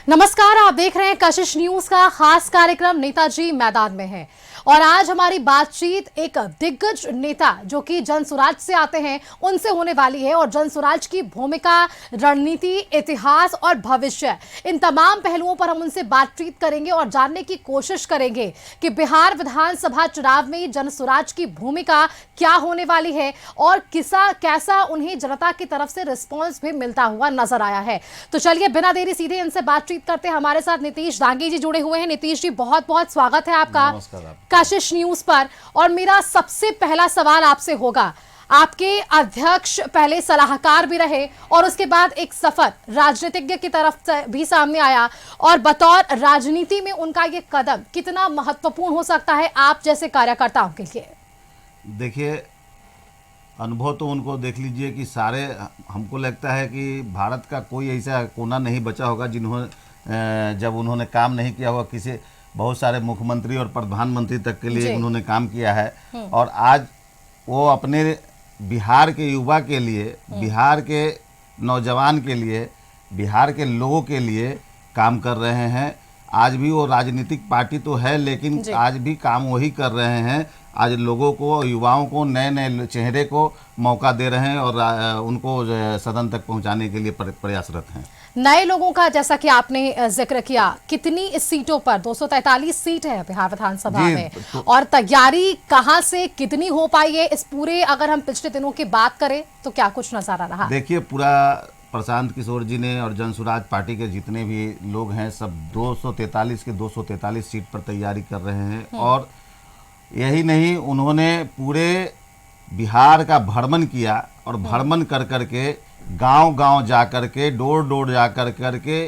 नमस्कार, आप देख रहे हैं कशिश न्यूज का खास कार्यक्रम नेताजी मैदान में है। और आज हमारी बातचीत एक दिग्गज नेता जो कि जनसुराज से आते हैं उनसे होने वाली है और जनसुराज की भूमिका, रणनीति, इतिहास और भविष्य, इन तमाम पहलुओं पर हम उनसे बातचीत करेंगे और जानने की कोशिश करेंगे कि बिहार विधानसभा चुनाव में जनसुराज की भूमिका क्या होने वाली है और कैसा उन्हें जनता की तरफ से रिस्पॉन्स भी मिलता हुआ नजर आया है। तो चलिए बिना देरी सीधे इनसे बातचीत करते हैं। हमारे साथ नीतीश दांगी जी जुड़े हुए हैं। नीतीश जी, बहुत बहुत स्वागत है आपका कशिश न्यूज पर। और मेरा सबसे पहला सवाल आपसे होगा, आपके अध्यक्ष पहले सलाहकार भी रहे और उसके बाद एक सफल राजनीतिज्ञ की तरफ से भी सामने आया, और बतौर राजनीति में उनका ये कदम कितना महत्वपूर्ण हो सकता है आप जैसे कार्यकर्ताओं के लिए? देखिए, अनुभव तो उनको देख लीजिए कि सारे, हमको लगता है कि भारत का कोई ऐसा कोना नहीं बचा होगा जिन्होंने जब उन्होंने काम नहीं किया होगा। किसी बहुत सारे मुख्यमंत्री और प्रधानमंत्री तक के लिए उन्होंने काम किया है। और आज वो अपने बिहार के युवा के लिए, बिहार के नौजवान के लिए, बिहार के लोगों के लिए काम कर रहे हैं। आज भी वो राजनीतिक पार्टी तो है, लेकिन आज भी काम वही कर रहे हैं। आज लोगों को, युवाओं को, नए नए चेहरे को मौका दे रहे हैं और उनको सदन तक पहुंचाने के लिए प्रयासरत हैं। नए लोगों का जैसा कि आपने जिक्र किया, कितनी इस सीटों पर 243 सीट है बिहार विधानसभा में, और तैयारी कहां से कितनी हो पाई है इस पूरे, अगर हम पिछले दिनों की बात करें तो क्या कुछ नजारा रहा? देखिए, पूरा प्रशांत किशोर जी ने और जनसुराज पार्टी के जितने भी लोग हैं सब 243 के 243 सीट पर तैयारी कर रहे हैं। और यही नहीं, उन्होंने पूरे बिहार का भ्रमण किया और भ्रमण कर करके गांव-गांव जा करके, डोर डोर जा करके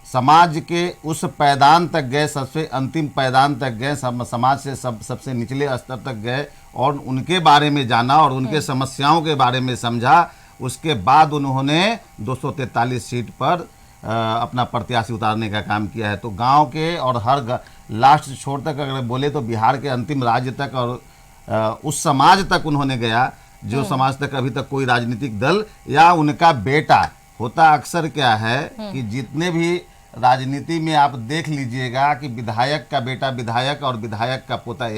समाज के उस पैदान तक गए, सबसे अंतिम पैदान तक गए, समाज से सबसे निचले स्तर तक गए और उनके बारे में जाना और उनके समस्याओं के बारे में समझा। उसके बाद उन्होंने 243 सीट पर अपना प्रत्याशी उतारने का काम किया है। तो गांव के और हर लास्ट छोर तक अगर बोले तो बिहार के अंतिम राज्य तक और उस समाज तक उन्होंने गया जो समाज तक अभी तक कोई राजनीतिक दल या उनका बेटा होता। अक्सर क्या है कि जितने भी राजनीति में आप देख लीजिएगा कि विधायक का बेटा विधायक और विधायक का पोता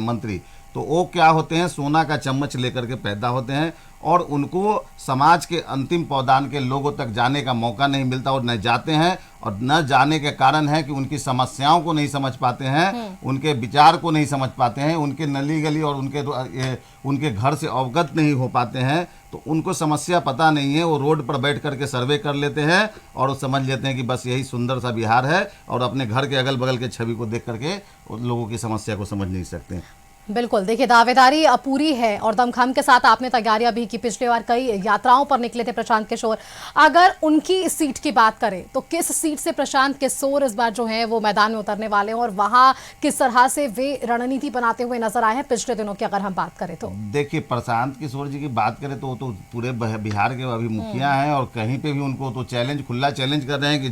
मंत्री, तो वो क्या होते हैं, सोना का चम्मच लेकर के पैदा होते हैं और उनको समाज के अंतिम पौदान के लोगों तक जाने का मौका नहीं मिलता और न जाते हैं। और न जाने के कारण है कि उनकी समस्याओं को नहीं समझ पाते हैं, उनके विचार को नहीं समझ पाते हैं, उनके नली गली और उनके घर से अवगत नहीं हो पाते हैं। तो उनको समस्या पता नहीं है, वो रोड पर बैठ करके सर्वे कर लेते हैं और वो समझ लेते हैं कि बस यही सुंदर सा बिहार है, और अपने घर के अगल बगल के छवि को देख करके लोगों की समस्या को समझ नहीं सकते। बिल्कुल, देखिए दावेदारी पूरी है और दमखम के साथ आपने तैयारियां भी की। पिछली बार कई यात्राओं पर निकले थे प्रशांत किशोर। अगर उनकी सीट की बात करें तो किस सीट से प्रशांत किशोर इस बार जो है वो मैदान में उतरने वाले हैं और वहां किस तरह से वे रणनीति बनाते हुए नजर आए हैं पिछले दिनों की अगर हम बात करें तो? देखिए, प्रशांत किशोर जी की बात करें तो पूरे बिहार के अभी मुखिया हैं और कहीं पे भी उनको तो खुला चैलेंज कर रहे हैं कि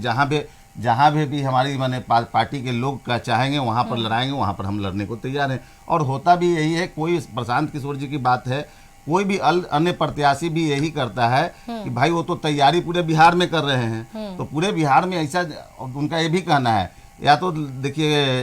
जहाँ भी हमारी माने पार्टी के लोग का चाहेंगे वहाँ पर लड़ाएंगे, वहाँ पर हम लड़ने को तैयार हैं। और होता भी यही है। कोई प्रशांत किशोर जी की बात है, कोई भी अन्य प्रत्याशी भी यही करता है कि भाई वो तो तैयारी पूरे बिहार में कर रहे हैं, तो पूरे बिहार में ऐसा उनका ये भी कहना है, या तो देखिए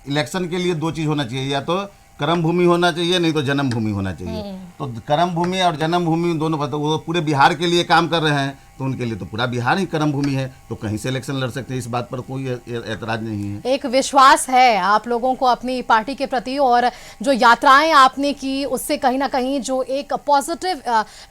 इलेक्शन के लिए दो चीज़ होना चाहिए, या तो कर्म भूमि होना चाहिए, नहीं तो जन्म भूमि होना चाहिए। तो कर्म भूमि और जन्म भूमि दोनों, तो वो पूरे बिहार के लिए काम कर रहे हैं, तो उनके लिए तो पूरा बिहार ही कर्म भूमि है, तो कहीं से इलेक्शन लड़ सकते हैं। इस बात पर कोई एतराज नहीं है। एक विश्वास है आप लोगों को अपनी पार्टी के प्रति, और जो यात्राएं आपने की उससे कहीं ना कहीं जो एक पॉजिटिव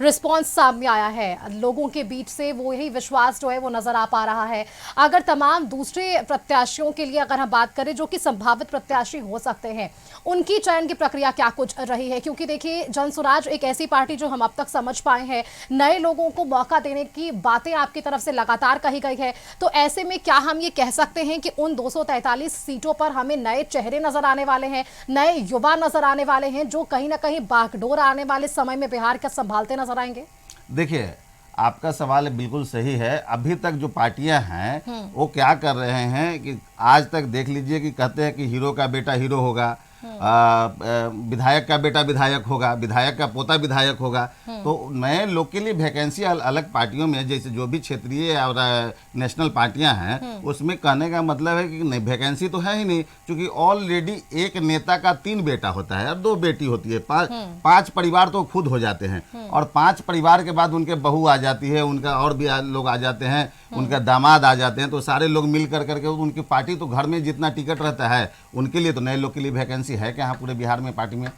रिस्पांस सामने आया है लोगों के बीच से, वो यही विश्वास जो है वो नजर आ पा रहा है। अगर तमाम दूसरे प्रत्याशियों के लिए अगर हम बात करें जो कि संभावित प्रत्याशी हो सकते हैं, उनकी चयन की प्रक्रिया क्या कुछ रही है? क्योंकि देखिए, जनसुराज एक ऐसी पार्टी जो हम अब तक समझ पाए हैं, नए लोगों को मौका देने की बातें आपकी तरफ से लगातार कही गई है। तो ऐसे में क्या हम ये कह सकते हैं कि उन 243 सीटों पर हमें नए चेहरे नजर आने वाले हैं, नए युवा नजर आने वाले हैं, जो कहीं ना कहीं बागडोर आने वाले समय में बिहार का संभालते नजर आएंगे? देखिए, आपका सवाल बिल्कुल सही है। अभी तक जो पार्टियां हैं वो क्या कर रहे हैं कि आज तक देख लीजिए कि कहते हैं कि हीरो का बेटा हीरो होगा, विधायक का बेटा विधायक होगा, विधायक का पोता विधायक होगा। तो नए लोग के लिए वैकेंसी अलग पार्टियों में, जैसे जो भी क्षेत्रीय और नेशनल पार्टियां हैं, उसमें कहने का मतलब है कि नहीं, वैकेंसी तो है ही नहीं, क्योंकि ऑलरेडी एक नेता का 3 बेटा होता है और 2 बेटी होती है, 5 परिवार तो खुद हो जाते हैं, और 5 परिवार के बाद उनके बहू आ जाती है, उनका और भी लोग आ जाते हैं, उनका दामाद आ जाते हैं, तो सारे लोग मिल करके उनकी पार्टी, तो घर में जितना टिकट रहता है उनके लिए, तो नए लोग के लिए वैकेंसी है क्या यहाँ पूरे बिहार में पार्टी में।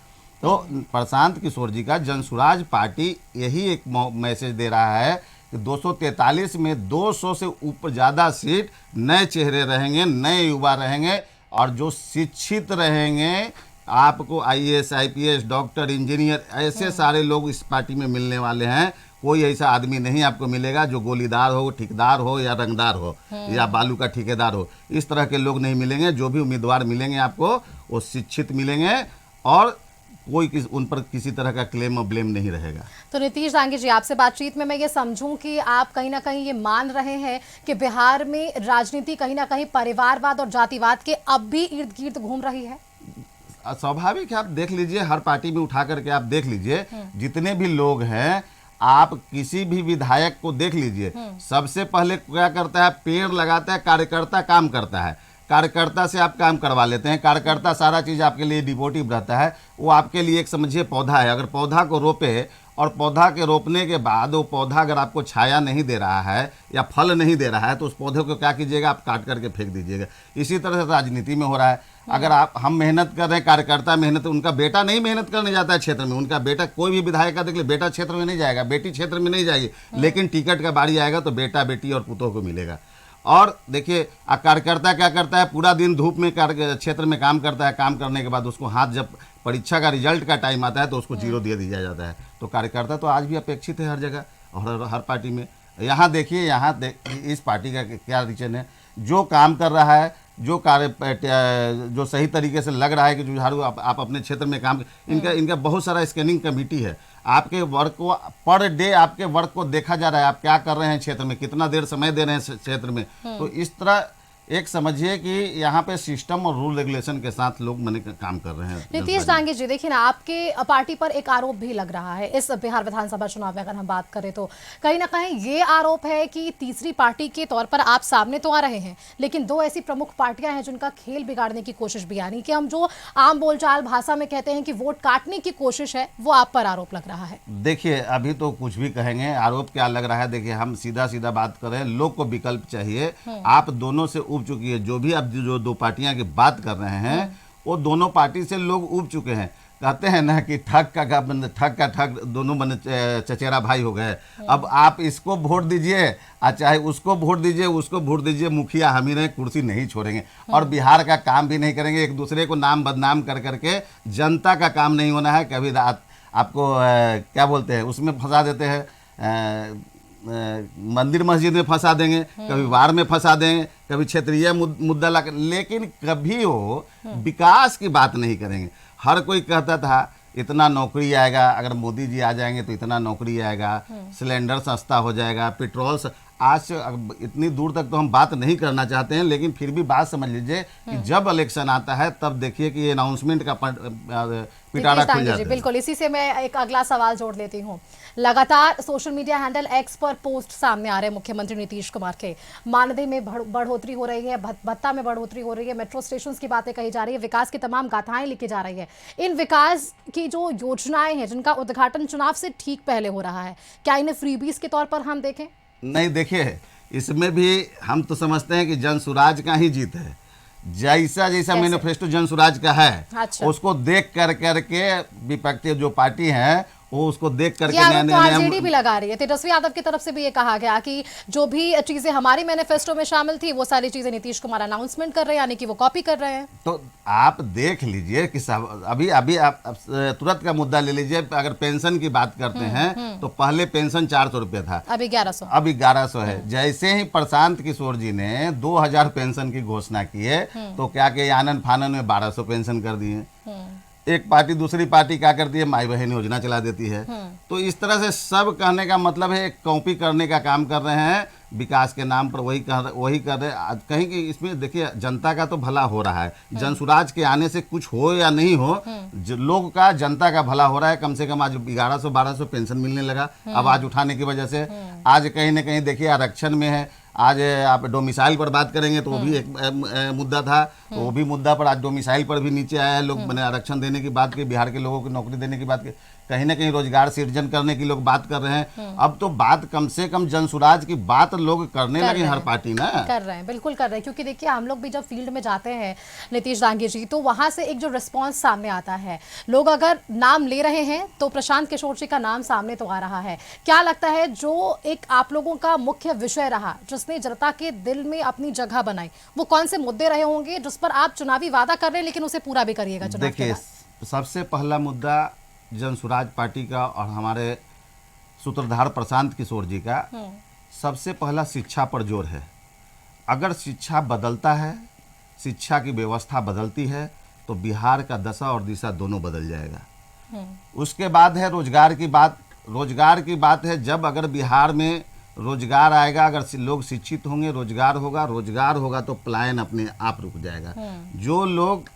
तो प्रशांत किशोर जी का जनसुराज पार्टी यही एक मैसेज दे रहा है कि 243 में 200 से ऊपर ज़्यादा सीट नए चेहरे रहेंगे, नए युवा रहेंगे, और जो शिक्षित रहेंगे, आपको आईएएस, आईपीएस, डॉक्टर, इंजीनियर, ऐसे सारे लोग इस पार्टी में मिलने वाले हैं। कोई ऐसा आदमी नहीं आपको मिलेगा जो गोलीदार हो, ठेकेदार हो, या रंगदार हो, या बालू का ठेकेदार हो। इस तरह के लोग नहीं मिलेंगे। जो भी उम्मीदवार मिलेंगे आपको, वो शिक्षित मिलेंगे, और कोई उन पर किसी तरह का क्लेम और ब्लेम नहीं रहेगा। तो नीतीश डांगे जी, आपसे बातचीत में मैं ये समझूं कि आप कहीं ना कहीं ये मान रहे हैं कि बिहार में राजनीति कहीं ना कहीं परिवारवाद और जातिवाद के अब भी इर्द गिर्द घूम रही है। स्वाभाविक है, आप देख लीजिए, हर पार्टी में उठा करके आप देख लीजिए, जितने भी लोग हैं, आप किसी भी विधायक को देख लीजिए, सबसे पहले क्या करता है, पेड़ लगाता है, कार्यकर्ता काम करता है, कार्यकर्ता से आप काम करवा लेते हैं, कार्यकर्ता सारा चीज़ आपके लिए डिवोटिव रहता है। वो आपके लिए एक समझिए पौधा है, अगर पौधा को रोपे और पौधा के रोपने के बाद वो पौधा अगर आपको छाया नहीं दे रहा है या फल नहीं दे रहा है, तो उस पौधे को क्या कीजिएगा, आप काट करके फेंक दीजिएगा। इसी तरह से राजनीति में हो रहा है। अगर हम मेहनत कर रहे हैं, कार्यकर्ता मेहनत, उनका बेटा नहीं मेहनत करने जाता है क्षेत्र में, उनका बेटा, कोई भी विधायक का देख ले, बेटा क्षेत्र में नहीं जाएगा, बेटी क्षेत्र में नहीं जाएगी, लेकिन टिकट का बारी आएगा तो बेटा, बेटी और पुतों को मिलेगा। और देखिए, कार्यकर्ता क्या करता है, पूरा दिन धूप में क्षेत्र में काम करता है, काम करने के बाद उसको हाथ, जब परीक्षा का रिजल्ट का टाइम आता है तो उसको 0 दे दिया जाता है। तो कार्यकर्ता तो आज भी अपेक्षित है हर जगह और हर पार्टी में। यहाँ देखिए, इस पार्टी का क्या रीजन है, जो काम कर रहा है, जो कार्य, जो सही तरीके से लग रहा है कि जुझारू आप अपने क्षेत्र में काम, इनका बहुत सारा स्कैनिंग कमेटी है। आपके वर्क को पर डे, आपके वर्क को देखा जा रहा है, आप क्या कर रहे हैं क्षेत्र में, कितना देर समय दे रहे हैं क्षेत्र में। तो इस तरह एक समझिए कि यहाँ पे सिस्टम और रूल रेगुलेशन के साथ लोग काम कर रहे हैं। नीतीश डांगे जी, देखिए ना, आपके पार्टी पर एक आरोप भी लग रहा है इस बिहार विधानसभा चुनाव में, अगर हम बात करें तो कहीं ना कहीं ये आरोप है कि तीसरी पार्टी के तौर पर आप सामने तो आ रहे हैं, लेकिन 2 ऐसी प्रमुख पार्टियां हैं जिनका खेल बिगाड़ने की कोशिश भी, यानी कि हम जो आम बोलचाल भाषा में कहते हैं कि वोट काटने की कोशिश है, वो आप पर आरोप लग रहा है। देखिए, अभी तो कुछ भी कहेंगे, आरोप क्या लग रहा है। देखिए, हम सीधा सीधा बात कर रहे हैं, लोग को विकल्प चाहिए। आप दोनों से उब चुकी है, जो भी आप जो 2 पार्टियां की बात कर रहे हैं, वो दोनों पार्टी से लोग उब चुके हैं। कहते हैं ना कि ठग का ठग दोनों बने चचेरा भाई हो गए। अब आप इसको वोट दीजिए, चाहे उसको वोट दीजिए, उसको वोट दीजिए, मुखिया हम ही रहे, कुर्सी नहीं छोड़ेंगे, और बिहार का काम भी नहीं करेंगे। एक दूसरे को नाम बदनाम कर करके जनता का काम नहीं होना है। कभी आपको क्या बोलते हैं, उसमें फंसा देते हैं, मंदिर मस्जिद में फंसा देंगे, कभी वार में फंसा देंगे, कभी क्षेत्रीय मुद्दा ला, लेकिन कभी वो विकास की बात नहीं करेंगे। हर कोई कहता था इतना नौकरी आएगा, अगर मोदी जी आ जाएंगे तो इतना नौकरी आएगा, सिलेंडर सस्ता हो जाएगा, पेट्रोल आज इतनी दूर तक तो हम बात नहीं करना चाहते हैं, लेकिन फिर भी बात समझ लीजिए कि जब इलेक्शन आता है तब देखिए कि ये अनाउंसमेंट का पिटारा खुल जाता है। बिल्कुल, इसी से मैं एक अगला सवाल जोड़ लेती हूँ। लगातार सोशल मीडिया हैंडल एक्स पर पोस्ट सामने आ रहे हैं मुख्यमंत्री नीतीश कुमार के, मानदेय में बढ़ोतरी हो रही है, भत्ता में बढ़ोतरी हो रही है, मेट्रो स्टेशन की बातें कही जा रही है, विकास की तमाम गाथाएं लिखी जा रही है। इन विकास की जो योजनाएं हैं, जिनका उद्घाटन चुनाव से ठीक पहले हो रहा है, क्या इन्हें फ्रीबीज के तौर पर हम देखें? नहीं, देखिए, इसमें भी हम तो समझते हैं कि जनसुराज का ही जीत है। जैसा मैनिफेस्टो जनसुराज का है, अच्छा, उसको देख करके विपक्षी जो पार्टी है वो उसको देख करके आरजेडी भी लगा रही है। तेजस्वी यादव की तरफ से भी ये कहा गया कि जो भी चीजें हमारी मैनिफेस्टो में शामिल थी, वो सारी चीजें नीतीश कुमार अनाउंसमेंट कर रहे हैं, यानी कि वो कॉपी कर रहे हैं। तो आप देख लीजिए कि अभी आप तुरंत का मुद्दा ले लीजिए। अगर पेंशन की बात करते हैं तो पहले पेंशन 400 रुपये था, अभी 1100, अभी 1100 है। जैसे ही प्रशांत किशोर जी ने 2000 पेंशन की घोषणा की है, तो क्या कि आनन फानन में 1200 पेंशन कर दिए। एक पार्टी दूसरी पार्टी क्या करती है, माई बहन योजना चला देती है। तो इस तरह से सब कहने का मतलब है एक कॉपी करने का काम कर रहे हैं, विकास के नाम पर वही कर रहे हैं। कहीं कि इसमें देखिए जनता का तो भला हो रहा है, जनसुराज के आने से कुछ हो या नहीं हो, लोग का जनता का भला हो रहा है। कम से कम आज 1100-1200 पेंशन मिलने लगा आवाज उठाने की वजह से। आज कहीं ना कहीं देखिए आरक्षण में है। आज आप डोमिसाइल पर बात करेंगे तो वो भी एक मुद्दा था, तो वो भी मुद्दा पर आज डोमिसाइल पर भी नीचे आया है। लोग मैंने आरक्षण देने की बात की, बिहार के लोगों को नौकरी देने की बात की, कहीं ना कहीं रोजगार सृजन करने की लोग बात कर रहे हैं। अब तो बात कम से कम जनसुराज की बात लोग करने लगे, हर पार्टी ना कर रहे हैं, बिल्कुल कर रहे हैं। क्योंकि देखिए हम लोग भी जब फील्ड में जाते हैं नीतीश डांगे जी, तो वहां से एक जो रिस्पांस सामने आता है, लोग अगर नाम ले रहे हैं तो प्रशांत किशोर जी का नाम सामने तो आ रहा है। क्या लगता है जो एक आप लोगों का मुख्य विषय रहा, जिसने जनता के दिल में अपनी जगह बनाई, वो कौन से मुद्दे रहे होंगे जिस पर आप चुनावी वादा कर रहे हैं लेकिन उसे पूरा भी करिएगा चुनाव के देखिए, बाद? सबसे पहला मुद्दा जनसुराज पार्टी का और हमारे सूत्रधार प्रशांत किशोर जी का सबसे पहला शिक्षा पर जोर है। अगर शिक्षा बदलता है, शिक्षा की व्यवस्था बदलती है, तो बिहार का दशा और दिशा दोनों बदल जाएगा। उसके बाद है रोजगार की बात। रोजगार की बात है, जब अगर बिहार में रोजगार आएगा, अगर लोग शिक्षित होंगे, रोजगार होगा तो पलायन अपने आप रुक जाएगा। जो लोग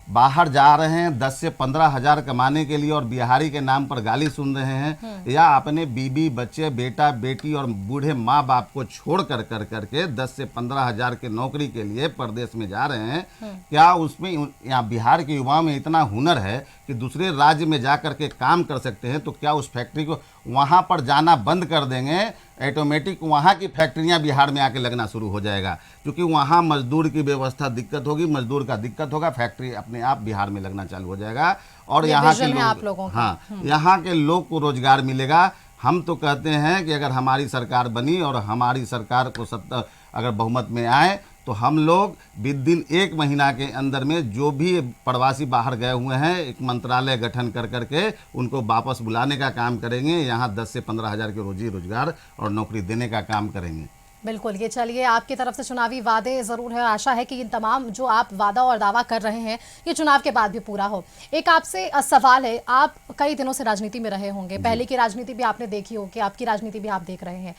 बाहर जा रहे हैं 10 से 15 हजार कमाने के लिए और बिहारी के नाम पर गाली सुन रहे हैं, या अपने बीबी बच्चे बेटा बेटी और बूढ़े माँ बाप को छोड़ कर करके 10 से 15 हजार के नौकरी के लिए प्रदेश में जा रहे हैं, क्या उसमें यहाँ बिहार के युवाओं में इतना हुनर है कि दूसरे राज्य में जा कर के काम कर सकते हैं? तो क्या उस फैक्ट्री को वहाँ पर जाना बंद कर देंगे, ऑटोमेटिक वहाँ की फैक्ट्रियाँ बिहार में आके लगना शुरू हो जाएगा, क्योंकि वहाँ मजदूर की व्यवस्था दिक्कत होगी, मजदूर का दिक्कत होगा, फैक्ट्री अपने आप बिहार में लगना चालू हो जाएगा और यहाँ के लोग, हाँ, यहाँ के लोग को रोजगार मिलेगा। हम तो कहते हैं कि अगर हमारी सरकार बनी और हमारी सरकार को सत्ता अगर बहुमत में आए, तो हम लोग विदिन 1 महीना के अंदर में जो भी प्रवासी बाहर गए हुए हैं, एक मंत्रालय गठन कर करके उनको वापस बुलाने का काम करेंगे। यहाँ 10 से 15 हजार के रोजगार और नौकरी देने का काम करेंगे। बिल्कुल। ये चलिए, आपकी तरफ से चुनावी वादे जरूर है, आशा है कि इन तमाम जो आप वादा और दावा कर रहे हैं ये चुनाव के बाद भी पूरा हो। एक आपसे सवाल है, आप कई दिनों से राजनीति में रहे होंगे, पहले की राजनीति भी आपने देखी होगी, आपकी राजनीति भी आप देख रहे हैं।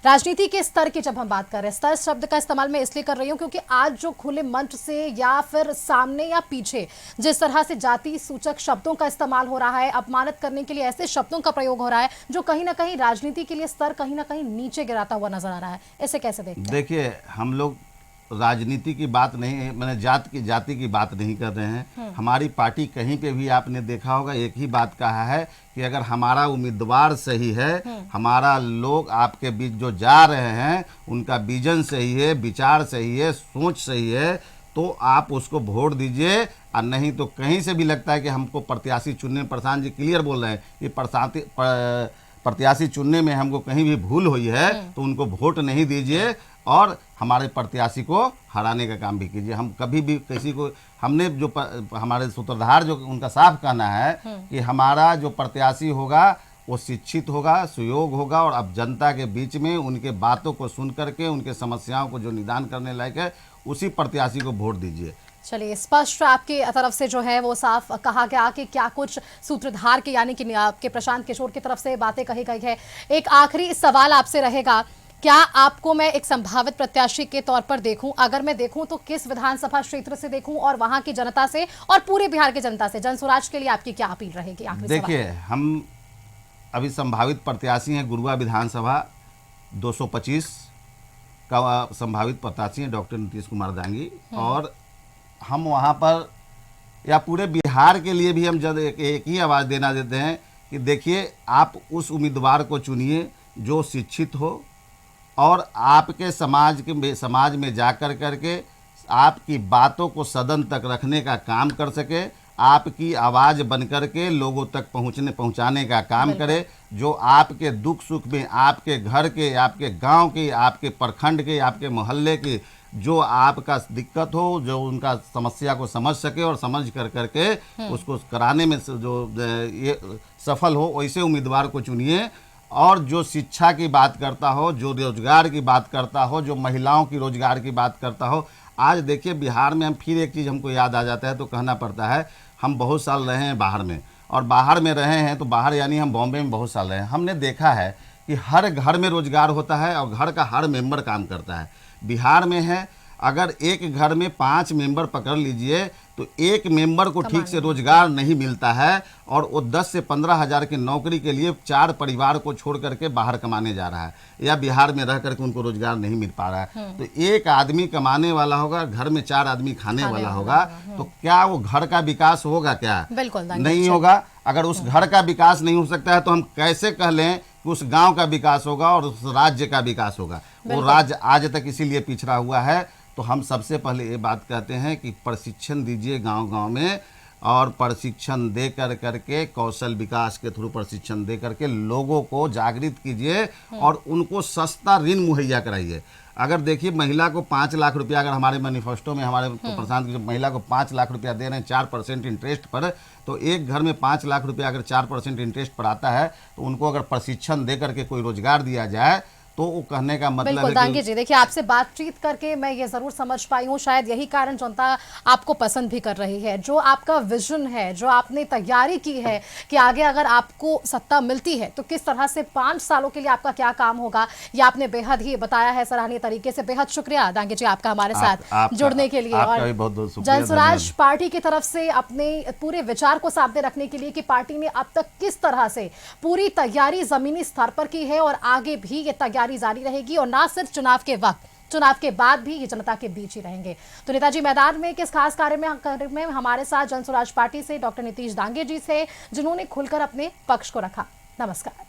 राजनीति के स्तर की जब हम बात कर रहे हैं, स्तर शब्द का इस्तेमाल मैं इसलिए कर रही हूं क्योंकि आज जो खुले मंच से या फिर सामने या पीछे जिस तरह से जाति सूचक शब्दों का इस्तेमाल हो रहा है, अपमानित करने के लिए ऐसे शब्दों का प्रयोग हो रहा है जो कहीं ना कहीं राजनीति के लिए स्तर कहीं ना कहीं नीचे गिराता हुआ नजर आ रहा है, इसे कैसे देखते हैं? देखिए, हम लोग राजनीति की बात नहीं, मैंने जाति की बात नहीं कर रहे हैं। हमारी पार्टी कहीं पे भी आपने देखा होगा एक ही बात कहा है कि अगर हमारा उम्मीदवार सही है, हमारा लोग आपके बीच जो जा रहे हैं उनका विजन सही है, विचार सही है, सोच सही है, तो आप उसको वोट दीजिए। और नहीं तो कहीं से भी लगता है कि हमको प्रत्याशी चुनने, प्रशांत जी क्लियर बोल रहे हैं कि प्रत्याशी चुनने में हमको कहीं भी भूल हुई है तो उनको वोट नहीं दीजिए और हमारे प्रत्याशी को हराने का काम भी कीजिए। हम कभी भी किसी को, हमने जो हमारे सूत्रधार जो उनका साफ कहना है कि हमारा जो प्रत्याशी होगा वो शिक्षित होगा, सुयोग होगा और अब जनता के बीच में उनके बातों को सुन करके उनके समस्याओं को जो निदान करने लायक है उसी प्रत्याशी को वोट दीजिए। चलिए, स्पष्ट आपकी तरफ से जो है वो साफ कहा गया कि क्या कुछ सूत्रधार के यानी कि आपके प्रशांत किशोर की तरफ से बातें कही गई है। एक आखिरी सवाल आपसे रहेगा, क्या आपको मैं एक संभावित प्रत्याशी के तौर पर देखूं? अगर मैं देखूं तो किस विधानसभा क्षेत्र से देखूं और वहां की जनता से और पूरे बिहार की जनता से जनसुराज के लिए आपकी क्या अपील रहेगी? आखिरी देखिए, हम अभी संभावित प्रत्याशी हैं गुरुआ विधानसभा 225 का संभावित प्रत्याशी हैं डॉक्टर नीतीश कुमार दांगी, और हम वहाँ पर या पूरे बिहार के लिए भी हम जब एक ही आवाज़ देना देते हैं कि देखिए, आप उस उम्मीदवार को चुनिए जो शिक्षित हो और आपके समाज में जा करके आपकी बातों को सदन तक रखने का काम कर सके, आपकी आवाज़ बन करके लोगों तक पहुंचाने का काम करे, जो आपके दुख सुख में आपके घर के, आपके गांव के, आपके प्रखंड के, आपके मोहल्ले के जो आपका दिक्कत हो, जो उनका समस्या को समझ सके और समझ करके उसको कराने में जो ये सफल हो, वैसे उम्मीदवार को चुनिए। और जो शिक्षा की बात करता हो, जो रोजगार की बात करता हो, जो महिलाओं की रोजगार की बात करता हो। आज देखिए, बिहार में हम फिर एक चीज़ हमको याद आ जाता है तो कहना पड़ता है, हम बहुत साल रहे हैं बाहर में, और बाहर में रहे हैं तो बाहर यानी हम बॉम्बे में बहुत साल रहे हैं। हमने देखा है कि हर घर में रोजगार होता है और घर का हर मेंबर काम करता है। बिहार में है, अगर एक घर में 5 मेंबर पकड़ लीजिए तो एक मेंबर को ठीक से रोजगार नहीं मिलता है, और वो 10 से 15 हज़ार की नौकरी के लिए 4 परिवार को छोड़ करके बाहर कमाने जा रहा है, या बिहार में रह करके उनको रोजगार नहीं मिल पा रहा है। तो एक आदमी कमाने वाला होगा, घर में 4 आदमी खाने वाला होगा, तो क्या वो घर का विकास होगा? क्या बिल्कुल नहीं होगा। अगर उस घर का विकास नहीं हो सकता है तो हम कैसे कह लें कि उस गांव का विकास होगा और उस राज्य का विकास होगा? वो राज्य आज तक इसीलिए पिछड़ा हुआ है। तो हम सबसे पहले ये बात कहते हैं कि प्रशिक्षण दीजिए गांव-गांव में, और प्रशिक्षण दे करके कौशल विकास के थ्रू प्रशिक्षण दे करके लोगों को जागृत कीजिए और उनको सस्ता ऋण मुहैया कराइए। अगर देखिए महिला को 5 लाख रुपया, अगर हमारे मैनिफेस्टो में हमारे प्रशांत की महिला को 5 लाख रुपया दे रहे हैं 4% इंटरेस्ट पर, तो एक घर में 5 लाख रुपया अगर 4% इंटरेस्ट पर आता है तो उनको अगर प्रशिक्षण दे करके कोई रोजगार दिया जाए तो वो कहने का मतलब बिल्कुल है दांगे जी, देखिए आपसे बातचीत करके मैं ये जरूर समझ पाई हूँ, शायद यही कारण जनता आपको पसंद भी कर रही है। जो आपका विजन है, जो आपने तैयारी की है कि आगे अगर आपको सत्ता मिलती है तो किस तरह से 5 सालों के लिए आपका क्या काम होगा, ये आपने बेहद ही बताया है सराहनीय तरीके से। बेहद शुक्रिया दांगे जी आपका हमारे साथ जुड़ने के लिए, और जनसुराज पार्टी की तरफ से अपने पूरे विचार को सामने रखने के लिए कि पार्टी ने अब तक किस तरह से पूरी तैयारी जमीनी स्तर पर की है और आगे भी ये तैयारी जारी रहेगी, और ना सिर्फ चुनाव के वक्त, चुनाव के बाद भी ये जनता के बीच ही रहेंगे। तो नेताजी मैदान में किस खास कार्य में हमारे साथ जनसुराज पार्टी से डॉक्टर नीतीश दांगे जी थे, जिन्होंने खुलकर अपने पक्ष को रखा। नमस्कार।